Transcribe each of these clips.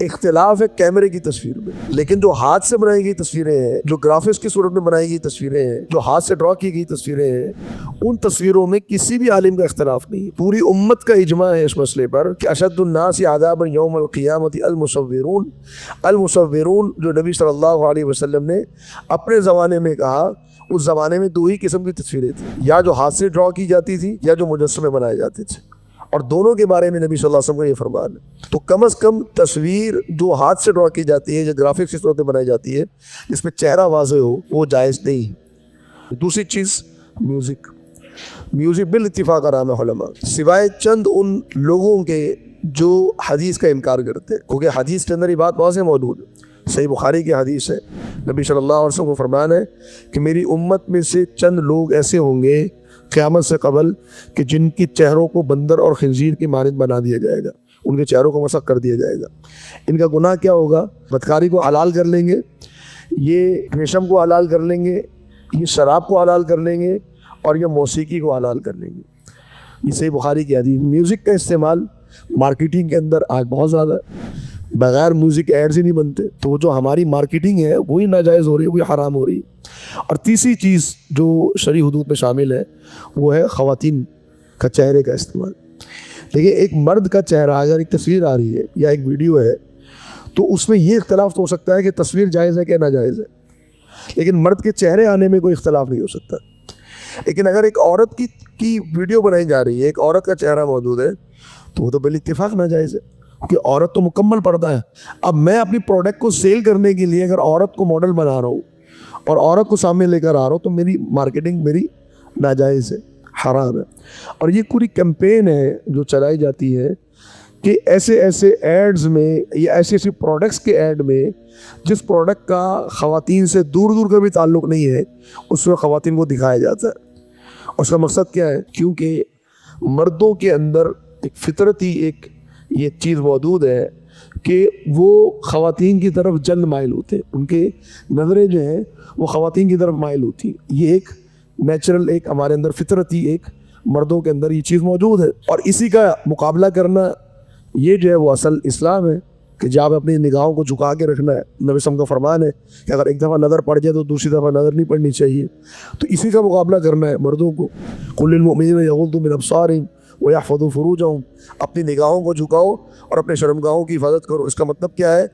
اختلاف ہے کیمرے کی تصویر میں، لیکن جو ہاتھ سے بنائی گئی تصویریں ہیں، جو گرافکس کی صورت میں بنائی گئی تصویریں ہیں، جو ہاتھ سے ڈرا کی گئی تصویریں ہیں، ان تصویروں میں کسی بھی عالم کا اختلاف نہیں. پوری امت کا اجماع ہے اس مسئلے پر کہ اشد الناس عذابا یوم القیامت المصورون. المصورون جو نبی صلی اللہ علیہ وسلم نے اپنے زمانے میں کہا، اس زمانے میں دو ہی قسم کی تصویریں تھیں، یا جو ہاتھ سے ڈرا کی جاتی تھی یا جو مجسمے بنائے جاتے تھے، اور دونوں کے بارے میں نبی صلی اللہ علیہ وسلم کا یہ فرمان ہے. تو کم از کم تصویر جو ہاتھ سے ڈرا کی جاتی ہے، جو گرافکس کی صورت میں بنائی جاتی ہے، جس میں چہرہ واضح ہو، وہ جائز نہیں. دوسری چیز میوزک. میوزک بالاتفاق آرام علماء، سوائے چند ان لوگوں کے جو حدیث کا انکار کرتے ہیں، کیونکہ حدیث کے اندر یہ بات واضح موجود ہے. صحیح بخاری کی حدیث ہے، نبی صلی اللہ علیہ وسلم کو فرمان ہے کہ میری امت میں سے چند لوگ ایسے ہوں گے قیامت سے قبل کہ جن کی چہروں کو بندر اور خنزیر کی مانند بنا دیا جائے گا، ان کے چہروں کو مسخ کر دیا جائے گا. ان کا گناہ کیا ہوگا؟ بدکاری کو حلال کر لیں گے، یہ ریشم کو حلال کر لیں گے، یہ شراب کو حلال کر لیں گے، اور یہ موسیقی کو حلال کر لیں گے. یہ صحیح بخاری کی حدیث. میوزک کا استعمال مارکیٹنگ کے اندر آج بہت زیادہ ہے. بغیر میوزک ایڈز ہی نہیں بنتے، تو وہ جو ہماری مارکیٹنگ ہے وہی ناجائز ہو رہی ہے، وہی حرام ہو رہی ہے. اور تیسری چیز جو شرعی حدود میں شامل ہے وہ ہے خواتین کا چہرے کا استعمال. دیکھیے، ایک مرد کا چہرہ اگر ایک تصویر آ رہی ہے یا ایک ویڈیو ہے تو اس میں یہ اختلاف تو ہو سکتا ہے کہ تصویر جائز ہے کہ ناجائز ہے، لیکن مرد کے چہرے آنے میں کوئی اختلاف نہیں ہو سکتا. لیکن اگر ایک عورت کی ویڈیو بنائی جا رہی ہے، ایک عورت کا چہرہ موجود ہے، تو وہ تو بالاتفاق ناجائز ہے، کہ عورت تو مکمل پردہ ہے. اب میں اپنی پروڈکٹ کو سیل کرنے کے لیے اگر عورت کو ماڈل بنا رہا ہوں اور عورت کو سامنے لے کر آ رہا ہوں تو میری مارکیٹنگ میری ناجائز ہے، حرام ہے. اور یہ پوری کیمپین ہے جو چلائی جاتی ہے کہ ایسے ایسے ایڈز میں یا ایسی ایسی پروڈکٹس کے ایڈ میں جس پروڈکٹ کا خواتین سے دور دور کا بھی تعلق نہیں ہے، اس میں خواتین کو دکھایا جاتا ہے. اس کا مقصد کیا ہے؟ کیونکہ مردوں کے اندر ایک فطرتی ایک یہ چیز موجود ہے کہ وہ خواتین کی طرف جلد مائل ہوتے ہیں، ان کے نظریں جو ہیں وہ خواتین کی طرف مائل ہوتی ہیں. یہ ایک نیچرل، ایک ہمارے اندر فطرتی ایک مردوں کے اندر یہ چیز موجود ہے. اور اسی کا مقابلہ کرنا یہ جو ہے وہ اصل اسلام ہے کہ جب اپنی نگاہوں کو جھکا کے رکھنا ہے. نبی صلی اللہ علیہ وسلم کا فرمان ہے کہ اگر ایک دفعہ نظر پڑ جائے تو دوسری دفعہ نظر نہیں پڑنی چاہیے. تو اسی کا مقابلہ کرنا ہے مردوں کو. قل للمؤمنین یغضوا من ابصارہم ویحفظوا فروجہم، اپنی نگاہوں کو جھکاؤ اور اپنے شرمگاہوں کی حفاظت کرو. اس کا مطلب کیا ہے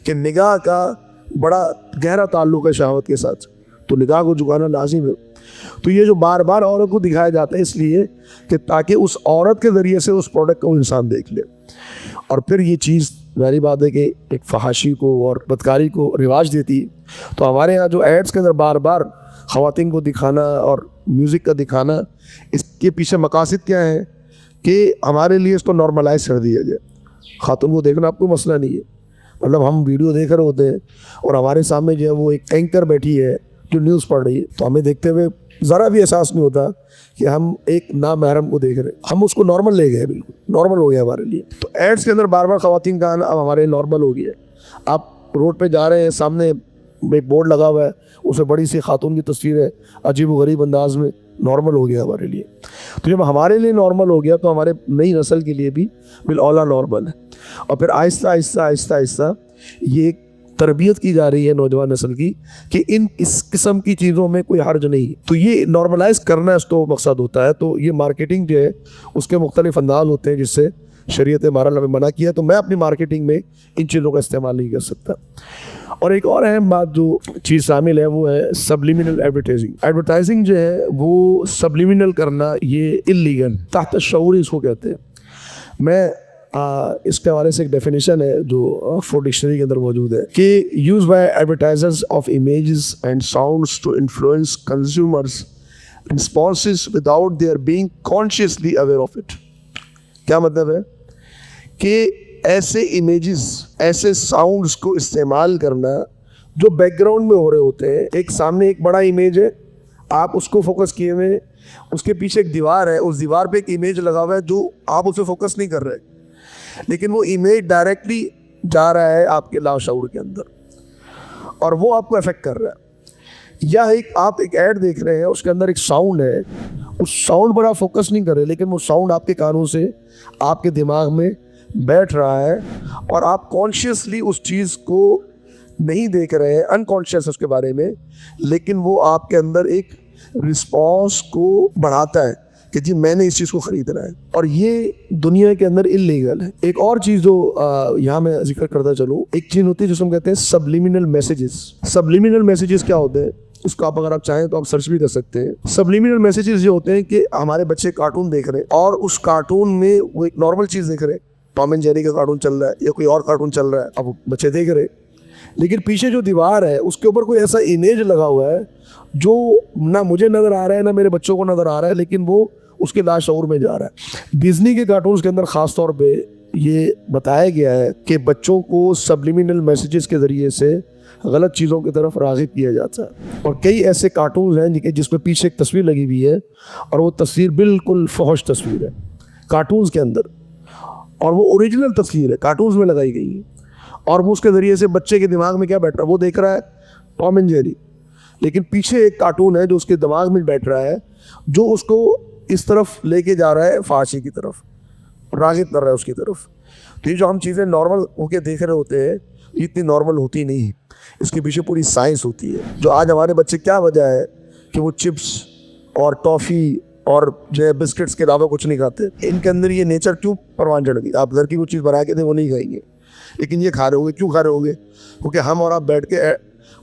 کہ نگاہ کا بڑا گہرا تعلق ہے شہوت کے ساتھ، تو نگاہ کو جھکانا لازم ہے. تو یہ جو بار بار عورت کو دکھایا جاتا ہے اس لیے کہ تاکہ اس عورت کے ذریعے سے اس پروڈکٹ کو انسان دیکھ لے. اور پھر یہ چیز ظاہری بات ہے کہ ایک فحاشی کو اور بدکاری کو رواج دیتی ہے. تو ہمارے یہاں جو ایڈس کے اندر بار بار خواتین کو دکھانا اور میوزک کا دکھانا، اس کے پیچھے مقاصد کیا ہے کہ ہمارے لیے اس کو نارملائز کر دیا جائے. خاتون کو دیکھنا آپ کو مسئلہ نہیں ہے، مطلب ہم ویڈیو دیکھ رہے ہوتے ہیں اور ہمارے سامنے جو ہے وہ ایک اینکر بیٹھی ہے جو نیوز پڑھ رہی ہے، تو ہمیں دیکھتے ہوئے ذرا بھی احساس نہیں ہوتا کہ ہم ایک نامحرم کو دیکھ رہے ہیں. ہم اس کو نارمل لے گئے، بالکل نارمل ہو گیا ہمارے لیے. تو ایڈس کے اندر بار بار خواتین کا آنا اب ہمارے لیے نارمل ہو گیا ہے. آپ روڈ پہ جا رہے ہیں، سامنے ایک بورڈ لگا ہوا ہے، اس میں بڑی سی خاتون کی تصویر ہے عجیب و غریب انداز میں، نارمل ہو گیا ہمارے لیے. تو جب ہمارے لیے نارمل ہو گیا تو ہمارے نئی نسل کے لیے بھی بالاولیٰ نارمل ہے. اور پھر آہستہ آہستہ آہستہ آہستہ یہ تربیت کی جا رہی ہے نوجوان نسل کی کہ اس قسم کی چیزوں میں کوئی حرج نہیں. تو یہ نارملائز کرنا اس کو مقصد ہوتا ہے. تو یہ مارکیٹنگ جو ہے اس کے مختلف انداز ہوتے ہیں جس سے شریعت ہمارا منع کیا. تو میں اپنی مارکیٹنگ میں ان چیزوں کا استعمال نہیں کر سکتا. اور ایک اور اہم بات جو چیز شامل ہے وہ ہے سبلیمنل ایڈورٹائزنگ. ایڈورٹائزنگ جو ہے وہ سبلیمنل کرنا یہ اللیگل، تحت الشعور اس کو کہتے ہیں. میں اس کے حوالے سے ایک ڈیفینیشن ہے جو فورڈ ڈکشنری کے اندر موجود ہے کہ use by advertisers of images and sounds to influence consumers responses without their being consciously aware of it. کیا مطلب ہے کہ ایسے امیجز، ایسے ساؤنڈس کو استعمال کرنا جو بیک گراؤنڈ میں ہو رہے ہوتے ہیں. ایک سامنے ایک بڑا امیج ہے، آپ اس کو فوکس کیے ہوئے، اس کے پیچھے ایک دیوار ہے، اس دیوار پہ ایک امیج لگا ہوا ہے جو آپ اسے فوکس نہیں کر رہے، لیکن وہ امیج ڈائریکٹلی جا رہا ہے آپ کے لاشعور کے اندر اور وہ آپ کو افیکٹ کر رہا ہے. یا آپ ایک ایڈ دیکھ رہے ہیں، اس کے اندر ایک ساؤنڈ ہے، اس ساؤنڈ پر آپ فوکس نہیں کر رہے، لیکن وہ ساؤنڈ آپ کے کانوں سے آپ کے دماغ میں بیٹھ رہا ہے اور آپ کانشیسلی اس چیز کو نہیں دیکھ رہے ہیں, انکانشیس اس کے بارے میں, لیکن وہ آپ کے اندر ایک رسپانس کو بڑھاتا ہے کہ جی میں نے اس چیز کو خریدنا ہے. اور یہ دنیا کے اندر انلیگل ہے. ایک اور چیز جو یہاں میں ذکر کرتا چلوں, ایک چیز ہوتی ہے جس کو ہم کہتے ہیں سبلیمینل میسیجز. سبلیمینل میسیجز کیا ہوتے ہیں, اس کو آپ اگر آپ چاہیں تو آپ سرچ بھی کر سکتے ہیں. سبلیمینل میسیجز یہ ہوتے ہیں کہ ہمارے بچے کارٹون دیکھ رہے ہیں اور اس کارٹون میں وہ ایک نارمل چیز دیکھ رہے ہیں, ٹام اینڈ جیری کا کارٹون چل رہا ہے یا کوئی اور کارٹون چل رہا ہے, اب بچے دیکھ رہے, لیکن پیچھے جو دیوار ہے اس کے اوپر کوئی ایسا امیج لگا ہوا ہے جو نہ مجھے نظر آ رہا ہے نہ میرے بچوں کو نظر آ رہا ہے, لیکن وہ اس کے لاشعور میں جا رہا ہے. ڈزنی کے کارٹونز کے اندر خاص طور پہ یہ بتایا گیا ہے کہ بچوں کو سبلیمینل میسیجز کے ذریعے سے غلط چیزوں کی طرف راغب کیا جاتا ہے. اور کئی ایسے کارٹونز ہیں جس میں پیچھے ایک تصویر لگی ہوئی ہے اور وہ تصویر بالکل فحش تصویر ہے کارٹونز کے اندر, اور وہ اوریجنل تصویر ہے کارٹونز میں لگائی گئی ہے, اور وہ اس کے ذریعے سے بچے کے دماغ میں کیا بیٹھ رہا ہے, وہ دیکھ رہا ہے ٹام اینڈ جیری, لیکن پیچھے ایک کارٹون ہے جو اس کے دماغ میں بیٹھ رہا ہے, جو اس کو اس طرف لے کے جا رہا ہے, فحاشی کی طرف راغب کر رہا ہے اس کی طرف. تو یہ جو ہم چیزیں نارمل ہو کے دیکھ رہے ہوتے ہیں یہ اتنی نارمل ہوتی نہیں, اس کے پیچھے پوری سائنس ہوتی ہے. جو آج ہمارے بچے کیا وجہ ہے کہ وہ چپس اور ٹافی اور جو ہے بسکٹس کے علاوہ کچھ نہیں کھاتے, ان کے اندر یہ نیچر کیوں پروان چڑھ گئی. آپ گھر کی کوئی چیز بنا کے دیں وہ نہیں کھائیں گے, لیکن یہ کھا رہے ہوگے. کیوں کھا رہے ہوگے؟ کیونکہ ہم اور آپ بیٹھ کے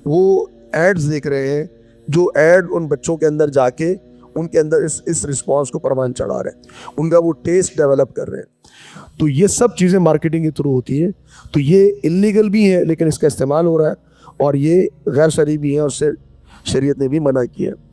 وہ ایڈز دیکھ رہے ہیں, جو ایڈ ان بچوں کے اندر جا کے ان کے اندر اس رسپانس کو پروان چڑھا رہے ہیں, ان کا وہ ٹیسٹ ڈیولپ کر رہے ہیں. تو یہ سب چیزیں مارکیٹنگ کے تھرو ہوتی ہے. تو یہ انلیگل بھی ہے لیکن اس کا استعمال ہو رہا ہے, اور یہ غیر شرعی بھی ہے اور اس سے شریعت نے بھی منع کیا ہے.